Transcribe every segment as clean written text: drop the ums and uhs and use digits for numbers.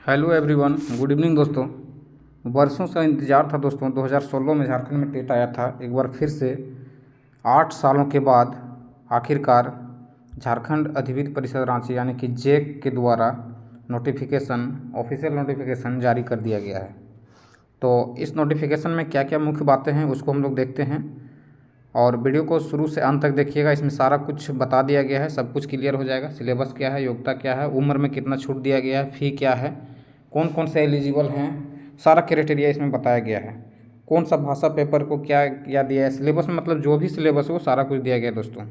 Hello everyone, good evening दोस्तों। वर्षों से इंतज़ार था दोस्तों। 2016 में झारखंड में टेट आया था। एक बार फिर से 8 सालों के बाद आखिरकार झारखंड अधिविद्य परिषद रांची यानी कि जेक के द्वारा नोटिफिकेशन, ऑफिशियल नोटिफिकेशन जारी कर दिया गया है। तो इस नोटिफिकेशन में क्या क्या मुख्य बातें हैं उसको हम लोग देखते हैं और वीडियो को शुरू से अंत तक देखिएगा। इसमें सारा कुछ बता दिया गया है, सब कुछ क्लियर हो जाएगा। सिलेबस क्या है, योग्यता क्या है, उम्र में कितना छूट दिया गया है, फ़ी क्या है, कौन कौन से एलिजिबल हैं, सारा क्राइटेरिया इसमें बताया गया है। कौन सा भाषा पेपर को क्या क्या दिया है सिलेबस में, मतलब जो भी सिलेबस है वो सारा कुछ दिया गया है दोस्तों।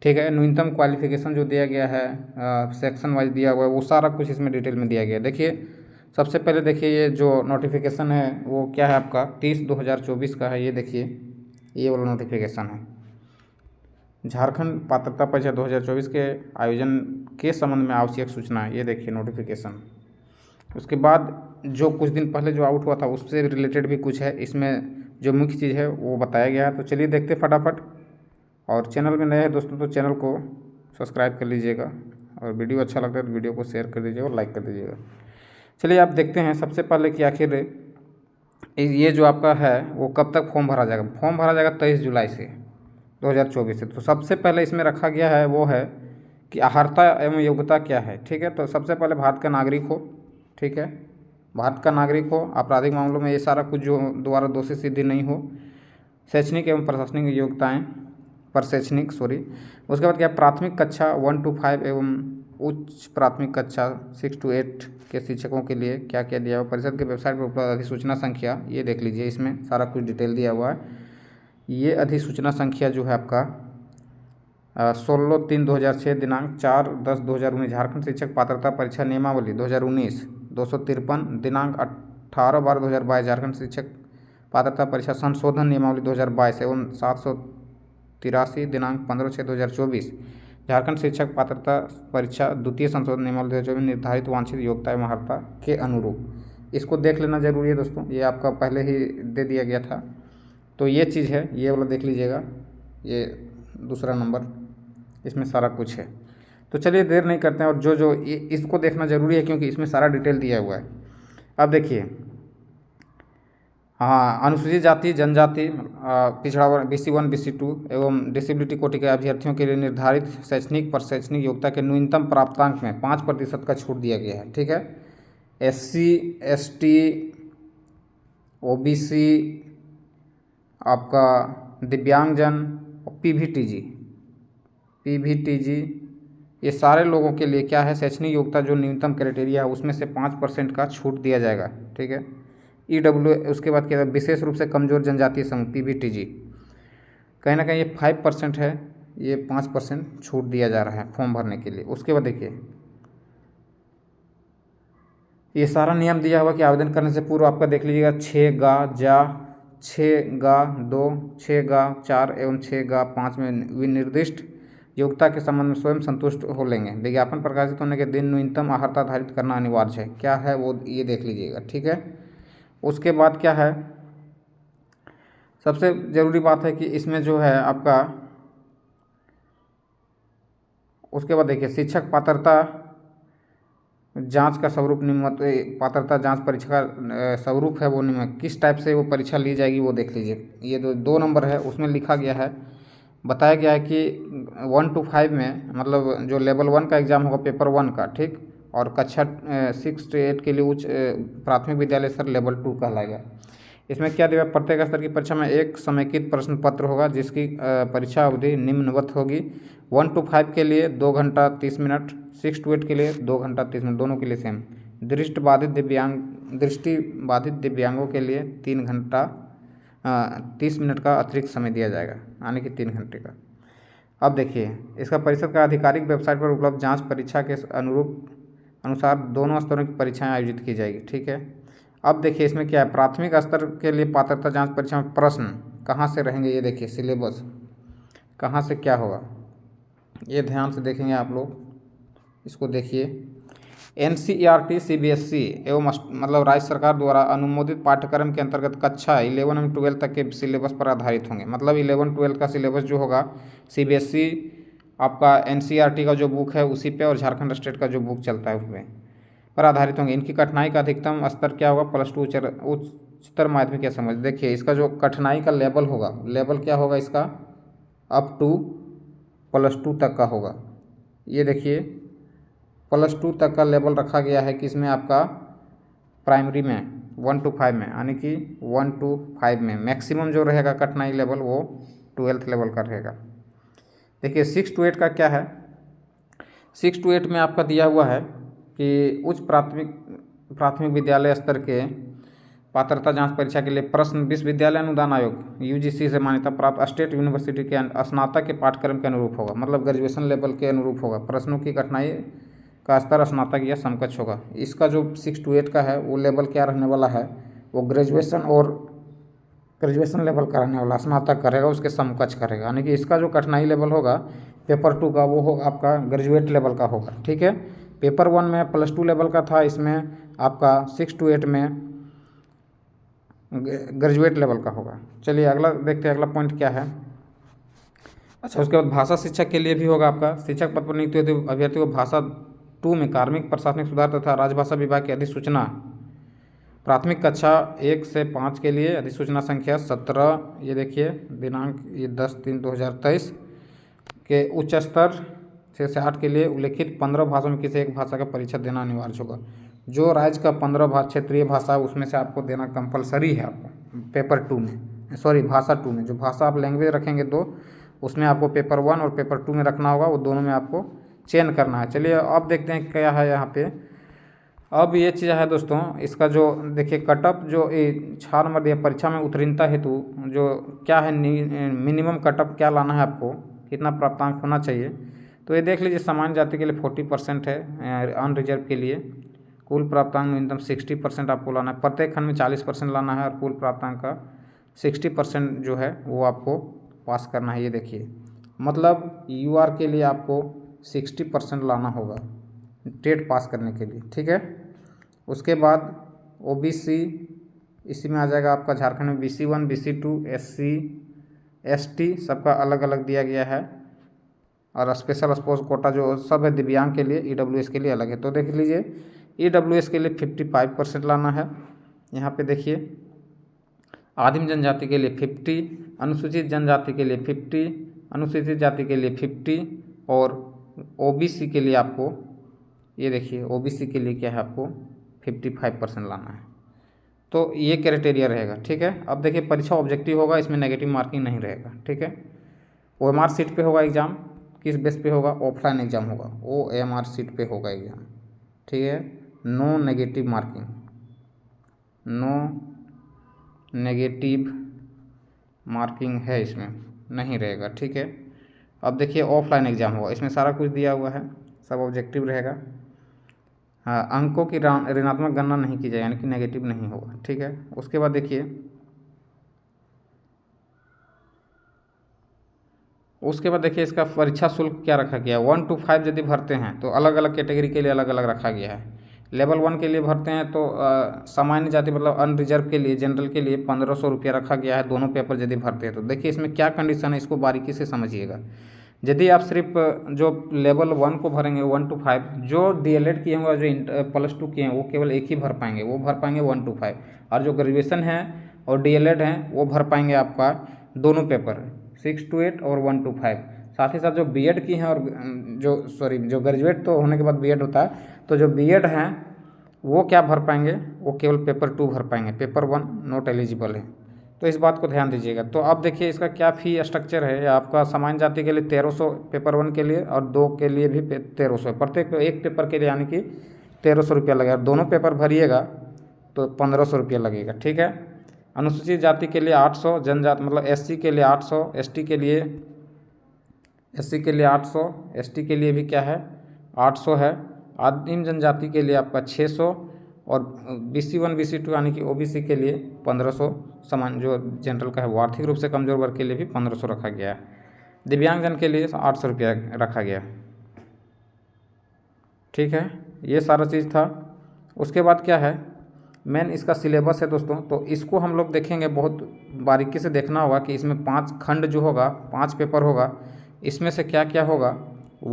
ठीक है, न्यूनतम क्वालिफिकेशन जो दिया गया है, सेक्शन वाइज दिया हुआ है, वो सारा कुछ इसमें डिटेल में दिया गया है। देखिए, सबसे पहले देखिए ये जो नोटिफिकेशन है वो क्या है, आपका 30/2024 का है। ये देखिए, ये वाला नोटिफिकेशन है। झारखंड पात्रता परीक्षा 2024 के आयोजन के संबंध में आवश्यक सूचना, ये देखिए नोटिफिकेशन। उसके बाद जो कुछ दिन पहले जो आउट हुआ था उससे रिलेटेड भी कुछ है इसमें, जो मुख्य चीज़ है वो बताया गया है। तो चलिए देखते फटाफट। और चैनल में नए हैं दोस्तों तो चैनल को सब्सक्राइब कर लीजिएगा, और वीडियो अच्छा लगता है तो वीडियो को शेयर कर दीजिएगा और लाइक कर दीजिएगा। चलिए आप देखते हैं सबसे पहले कि आखिर ये जो आपका है वो कब तक फॉर्म भरा जाएगा। फॉर्म भरा जाएगा 23 जुलाई से 2024 से। तो सबसे पहले इसमें रखा गया है वो है कि अर्हता एवं योग्यता क्या है। ठीक है, तो सबसे पहले भारत का नागरिक हो। ठीक है, भारत का नागरिक हो, आपराधिक मामलों में ये सारा कुछ जो दोबारा दोषी सिद्धि नहीं हो, शैक्षणिक एवं प्रशासनिक योग्यताएँ पर शैक्षणिक उसके बाद क्या, प्राथमिक कक्षा 1 to 5 एवं उच्च प्राथमिक कक्षा 6 to 8 के शिक्षकों के लिए क्या क्या दिया हुआ। परिषद के वेबसाइट पर उपलब्ध अधिसूचना संख्या, ये देख लीजिए, इसमें सारा कुछ डिटेल दिया हुआ है। ये अधिसूचना संख्या जो है आपका 16/3/2006 दिनांक 4/10/2019 झारखंड शिक्षक पात्रता परीक्षा नियमावली 2019 253 दिनांक 18/12/2022 झारखंड शिक्षक पात्रता परीक्षा संशोधन नियमावली 2022 एवं 783 दिनांक 15/6/2024 झारखंड शिक्षक पात्रता परीक्षा द्वितीय संशोधन नियमावली 2024 निर्धारित वांछित योग्यता एवं अर्हता के अनुरूप। इसको देख लेना जरूरी है दोस्तों, ये आपका पहले ही दे दिया गया था। तो ये चीज़ है, ये वाला देख लीजिएगा, ये दूसरा नंबर, इसमें सारा कुछ है। तो चलिए देर नहीं करते हैं, और जो इसको देखना ज़रूरी है क्योंकि इसमें सारा डिटेल दिया हुआ है। अब देखिए, हाँ, अनुसूचित जाति जनजाति, पिछड़ा वर्ग BC1 BC2 एवं डिसेबिलिटी कोटि के अभ्यर्थियों के लिए निर्धारित शैक्षणिक पर शैक्षणिक योग्यता के न्यूनतम प्राप्तांक में 5% का छूट दिया गया है। ठीक है, SC ST OBC, आपका दिव्यांगजन, PVTG, ये सारे लोगों के लिए क्या है, शैक्षणिक योग्यता जो न्यूनतम क्राइटेरिया है उसमें से 5% का छूट दिया जाएगा। ठीक है, EW, उसके बाद क्या है, विशेष रूप से कमजोर जनजातीय समूह PVTG, कहीं ना कहीं ये 5% है, ये 5% छूट दिया जा रहा है फॉर्म भरने के लिए। उसके बाद देखिए, ये सारा नियम दिया हुआ कि आवेदन करने से पूर्व आपका देख लीजिएगा 6G2, 6G4 एवं 6G5 में विनिर्दिष्ट योग्यता के संबंध में स्वयं संतुष्ट हो लेंगे। विज्ञापन प्रकाशित होने के दिन न्यूनतम अर्हता धारित करना अनिवार्य है। क्या है वो, ये देख लीजिएगा। ठीक है, उसके बाद क्या है, सबसे ज़रूरी बात है कि इसमें जो है आपका, उसके बाद देखिए, शिक्षक पात्रता जांच का स्वरूप निम्न, पात्रता जांच परीक्षा का स्वरूप है वो निम्न, किस टाइप से वो परीक्षा ली जाएगी वो देख लीजिए। ये दो नंबर है, उसमें लिखा गया है, बताया गया है कि 1 to 5 में, मतलब जो लेवल 1 का एग्ज़ाम होगा पेपर 1 का, ठीक, और कक्षा 6 to 8 के लिए उच्च प्राथमिक विद्यालय स्तर लेवल 2 कहलाएगा। इसमें क्या दिया, प्रत्येक स्तर की परीक्षा में एक समेकित प्रश्न पत्र होगा जिसकी परीक्षा अवधि निम्नवत होगी। 1 to 5 के लिए 2 घंटा 30 मिनट, 6 to 8 के लिए 2 घंटा 30 मिनट, दोनों के लिए सेम। दृष्टि बाधित दिव्यांगों के लिए 3 घंटा 30 मिनट का अतिरिक्त समय दिया जाएगा, यानी कि 3 घंटे का। अब देखिए, इसका परिषद का आधिकारिक वेबसाइट पर उपलब्ध जांच परीक्षा के अनुसार दोनों स्तरों की परीक्षाएं आयोजित की जाएगी। ठीक है, अब देखिए इसमें क्या है, प्राथमिक स्तर के लिए पात्रता जांच परीक्षा में प्रश्न कहाँ से रहेंगे, ये देखिए सिलेबस कहाँ से क्या होगा, ये ध्यान से देखेंगे आप लोग, इसको देखिए। NCERT CBSE एवं मतलब राज्य सरकार द्वारा अनुमोदित पाठ्यक्रम के अंतर्गत कक्षा 11 एवं 12 तक के सिलेबस पर आधारित होंगे। मतलब 11-12 का सिलेबस जो होगा CBSE आपका NCERT का जो बुक है उसी पे, और झारखंड स्टेट का जो बुक चलता है उसमें। पर आधारित होंगे। इनकी कठिनाई का अधिकतम स्तर क्या होगा? +2 उच्चतर माध्यमिक या समझ। देखिए इसका जो कठिनाई का लेवल होगा, लेवल क्या होगा इसका? अप टू +2 तक का होगा। ये देखिए +2 तक का लेवल रखा गया है कि इसमें आपका प्राइमरी में 1 to 5 में, यानी कि 1 to 5 में मैक्सिमम जो रहेगा कठिनाई लेवल वो 12th लेवल का रहेगा। देखिए 6 to 8 का क्या है? 6 to 8 में आपका दिया हुआ है कि उच्च प्राथमिक विद्यालय स्तर के पात्रता जांच परीक्षा के लिए प्रश्न विश्वविद्यालय अनुदान आयोग यूजीसी से मान्यता प्राप्त स्टेट यूनिवर्सिटी के स्नातक के पाठ्यक्रम के अनुरूप होगा, मतलब ग्रेजुएशन लेवल के अनुरूप होगा। प्रश्नों की कठिनाई का स्तर स्नातक या समकक्ष होगा। इसका जो 6 to 8 का है वो लेवल क्या रहने वाला है? वो ग्रेजुएशन लेवल का रहने वाला, स्नातक करेगा उसके समकक्ष करेगा। यानी कि इसका जो कठिनाई लेवल होगा पेपर 2 का वो होगा आपका ग्रेजुएट लेवल का होगा। ठीक है, पेपर 1 में +2 लेवल का था, इसमें आपका 6 to 8 में ग्रेजुएट लेवल का होगा। चलिए अगला देखते हैं, अगला पॉइंट क्या है। अच्छा, उसके बाद भाषा शिक्षक के लिए भी होगा आपका। शिक्षक पद पर नियुक्त अभ्यर्थी को भाषा 2 में कार्मिक प्रशासनिक सुधार तथा राजभाषा विभाग की अधिसूचना प्राथमिक कक्षा 1 से 5 के लिए अधिसूचना संख्या 17, ये देखिए दिनांक ये 10/3/2023 के उच्च स्तर 6 से 8 के लिए उल्लेखित 15 भाषाओं में किसी एक भाषा का परीक्षा देना अनिवार्य होगा। जो राज्य का 15 क्षेत्रीय भाषा है उसमें से आपको देना कंपलसरी है आपको पेपर 2 में, सॉरी भाषा 2 में। जो भाषा आप लैंग्वेज रखेंगे 2, उसमें आपको पेपर 1 और पेपर 2 में रखना होगा, वो दोनों में आपको चयन करना है। चलिए अब देखते हैं क्या है यहाँ पे। अब ये चीज़ है दोस्तों, इसका जो देखिए कटअप जो 6 नंबर दिया परीक्षा में उत्तीर्णता हेतु जो क्या है मिनिमम कटअप क्या लाना है आपको, कितना प्राप्तांक होना चाहिए। तो ये देख लीजिए सामान्य जाति के लिए 40% है, अनरिजर्व के लिए कुल प्राप्तांक न्यूनतम 60% आपको लाना है। प्रत्येक खंड में 40% लाना है और कुल प्राप्तांक का 60% जो है वो आपको पास करना है। ये देखिए मतलब यूआर के लिए आपको 60% लाना होगा टेट पास करने के लिए। ठीक है, उसके बाद ओबीसी इसी में आ जाएगा आपका। झारखंड में BC1 BC2 SC ST सबका अलग अलग दिया गया है, और स्पेशल स्पोर्ट्स कोटा जो सब है दिव्यांग के लिए, EWS के लिए अलग है। तो देख लीजिए EWS के लिए 55% लाना है। यहाँ पे देखिए आदिम जनजाति के लिए 50, अनुसूचित जनजाति के लिए 50, अनुसूचित जाति के लिए 50 और ओबीसी के लिए आपको ये देखिए ओबीसी के लिए क्या है आपको 55% लाना है। तो ये क्राइटेरिया रहेगा। ठीक है, अब देखिए परीक्षा ऑब्जेक्टिव होगा, इसमें नेगेटिव मार्किंग नहीं रहेगा। ठीक है, OMR सीट पे होगा एग्ज़ाम, किस बेस पे होगा? ऑफलाइन एग्ज़ाम होगा, OMR सीट पे होगा एग्ज़ाम। ठीक है, no negative marking, no negative marking है इसमें, नहीं रहेगा। ठीक है, अब देखिए ऑफलाइन एग्ज़ाम होगा, इसमें सारा कुछ दिया हुआ है, सब ऑब्जेक्टिव रहेगा। हाँ, अंकों की ऋणात्मक गणना नहीं की जाए, यानी कि नेगेटिव नहीं होगा। ठीक है, उसके बाद देखिए इसका परीक्षा शुल्क क्या रखा गया है। 1 to 5 यदि भरते हैं तो अलग अलग कैटेगरी के लिए अलग अलग रखा गया है। लेवल 1 के लिए भरते हैं तो सामान्य जाति मतलब अनरिजर्व के लिए, जनरल के लिए 1500 रुपया रखा गया है दोनों पेपर यदि भरते हैं तो। देखिए इसमें क्या कंडीशन है, इसको बारीकी से समझिएगा। यदि आप सिर्फ जो लेवल 1 को भरेंगे 1 to 5, जो DLED किए होंगे, जो +2 किए हैं वो केवल एक ही भर पाएंगे, वो भर पाएंगे 1 to 5। और जो ग्रेजुएशन है और DLED हैं वो भर पाएंगे आपका दोनों पेपर 6 to 8 और 1 to 5। साथ ही साथ जो बीएड की हैं और जो ग्रेजुएट तो होने के बाद बीएड होता है, तो जो बीएड हैं वो क्या भर पाएंगे? वो केवल पेपर 2 भर पाएंगे, पेपर 1 नॉट एलिजिबल है। तो इस बात को ध्यान दीजिएगा। तो अब देखिए इसका क्या फ़ी स्ट्रक्चर है। आपका सामान्य जाति के लिए 1300 पेपर 1 के लिए और 2 के लिए भी 1300, प्रत्येक एक पेपर के लिए यानी कि 1300 रुपया लगेगा। दोनों पेपर भरिएगा तो 1500 रुपया लगेगा। ठीक है, अनुसूचित जाति के लिए 800, जनजाति मतलब SC के लिए 800, SC के लिए 800, ST के लिए भी क्या है 800 है। आदिम जनजाति के लिए आपका 600 और BC1 BC2 यानी कि OBC के लिए 1500 समान, जो जनरल का है वो आर्थिक रूप से कमजोर वर्ग के लिए भी 1500 रखा गया है। दिव्यांगजन के लिए 800 रुपया रखा गया। ठीक है, ये सारा चीज़ था। उसके बाद क्या है मेन इसका सिलेबस है दोस्तों, तो इसको हम लोग देखेंगे, बहुत बारीकी से देखना होगा कि इसमें 5 खंड जो होगा, 5 पेपर होगा, इसमें से क्या क्या होगा।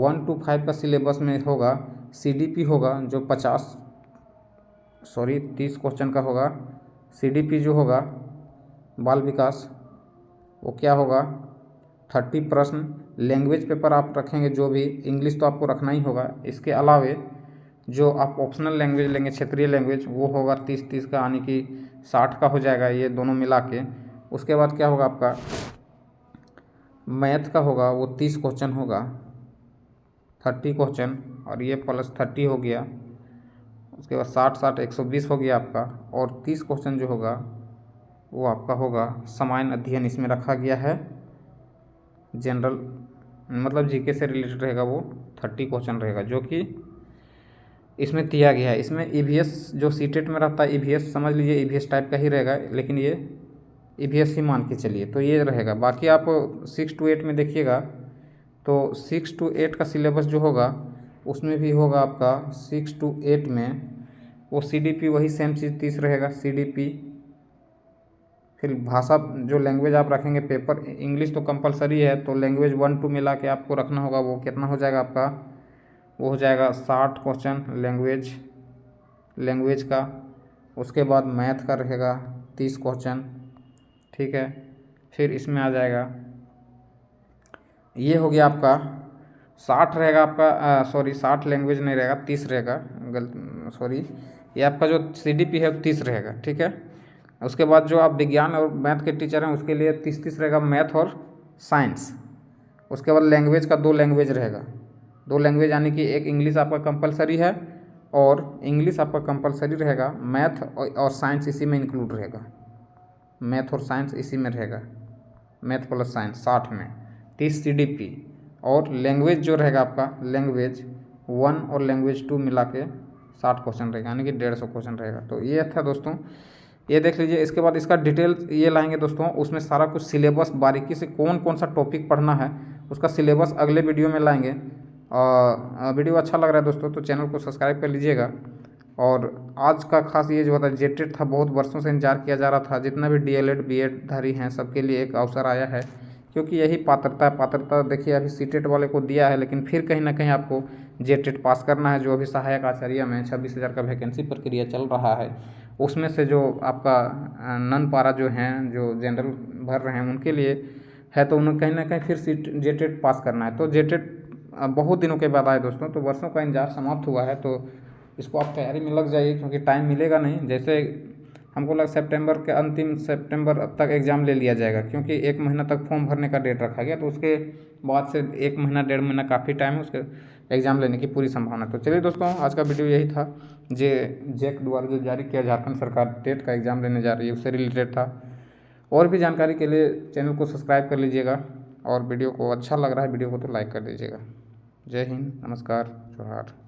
1 to 5 का सिलेबस में होगा CDP होगा जो 50 30 क्वेश्चन का होगा। CDP जो होगा बाल विकास, वो क्या होगा 30 प्रश्न। लैंग्वेज पेपर आप रखेंगे जो भी, इंग्लिश तो आपको रखना ही होगा। इसके अलावे जो आप ऑप्शनल लैंग्वेज लेंगे, क्षेत्रीय लैंग्वेज, वो होगा 30 का, यानी कि 60 का हो जाएगा ये दोनों मिला के। उसके बाद क्या होगा आपका मैथ का होगा, वो 30 क्वेश्चन होगा, 30 क्वेश्चन, और ये +30 हो गया। उसके बाद 60 120 हो गया आपका। और 30 क्वेश्चन जो होगा वो आपका होगा सामान्य अध्ययन, इसमें रखा गया है। जनरल मतलब जीके से रिलेटेड रहेगा, वो 30 क्वेश्चन रहेगा जो कि इसमें दिया गया है। इसमें EVS जो सीटेट में रहता है, EVS समझ लीजिए, EVS टाइप का ही रहेगा, लेकिन ये EVS ही मान के चलिए, तो ये रहेगा। बाकी आप 6 to 8 में देखिएगा तो 6 to 8 का सिलेबस जो होगा उसमें भी होगा आपका 6 to 8 में वो CDP वही सेम चीज़ 30 रहेगा CDP। फिर भाषा जो लैंग्वेज आप रखेंगे, पेपर इंग्लिश तो कंपलसरी है, तो लैंग्वेज 1 2 मिला के आपको रखना होगा। वो कितना हो जाएगा आपका, वो हो जाएगा 60 क्वेश्चन लैंग्वेज का। उसके बाद मैथ का रहेगा 30 क्वेश्चन, ठीक है। फिर इसमें आ जाएगा, ये हो गया आपका 60 रहेगा आपका, 60 लैंग्वेज नहीं रहेगा, 30 रहेगा, ये आपका जो CDP है वो 30 रहेगा, ठीक है। उसके बाद जो आप विज्ञान और मैथ के टीचर हैं उसके लिए 30 रहेगा, मैथ और साइंस। उसके बाद लैंग्वेज का 2 लैंग्वेज रहेगा, 2 लैंग्वेज, यानी कि एक इंग्लिश आपका कंपलसरी है, और इंग्लिश आपका कंपलसरी रहेगा। मैथ और साइंस इसी में इंक्लूड रहेगा, मैथ और साइंस इसी में रहेगा, मैथ प्लस साइंस 60 में, 30 CDP। और लैंग्वेज जो रहेगा आपका, लैंग्वेज 1 और लैंग्वेज 2 मिला के 60 क्वेश्चन रहेगा, यानी कि 150 क्वेश्चन रहेगा। तो ये था दोस्तों, ये देख लीजिए। इसके बाद इसका डिटेल्स ये लाएंगे दोस्तों, उसमें सारा कुछ सिलेबस बारीकी से कौन कौन सा टॉपिक पढ़ना है उसका सिलेबस अगले वीडियो में लाएंगे। वीडियो अच्छा लग रहा है दोस्तों तो चैनल को सब्सक्राइब कर लीजिएगा। और आज का खास ये जो था जेटेट था, बहुत वर्षों से इंतजार किया जा रहा था। जितना भी DLED BEd धारी हैं सबके लिए एक अवसर आया है, क्योंकि यही पात्रता देखिए अभी सीटेट वाले को दिया है, लेकिन फिर कहीं ना कहीं आपको जेटेट पास करना है। जो अभी सहायक आचार्य में 26,000 का वैकेंसी प्रक्रिया चल रहा है, उसमें से जो आपका नन पारा जो हैं, जो जनरल भर रहे हैं उनके लिए है, तो उन्हें कहीं ना कहीं फिर जेटेट पास करना है। तो जेटेट बहुत दिनों के बाद आए दोस्तों, तो वर्षों का इंतजार समाप्त हुआ है, तो इसको आप तैयारी में लग जाइए, क्योंकि टाइम मिलेगा नहीं। जैसे हमको लगा सितंबर के अंतिम सितंबर तक एग्ज़ाम ले लिया जाएगा, क्योंकि 1 महीना तक फॉर्म भरने का डेट रखा गया, तो उसके बाद से 1 महीना 1.5 महीना काफ़ी टाइम है, उसके एग्ज़ाम लेने की पूरी संभावना। तो चलिए दोस्तों, आज का वीडियो यही था। जेक द्वारा जो जारी किया, झारखंड सरकार टेट का एग्ज़ाम लेने जा रही है, उससे रिलेटेड था। और भी जानकारी के लिए चैनल को सब्सक्राइब कर लीजिएगा, और वीडियो को अच्छा लग रहा है वीडियो को तो लाइक कर दीजिएगा। जय हिंद, नमस्कार, जोहार।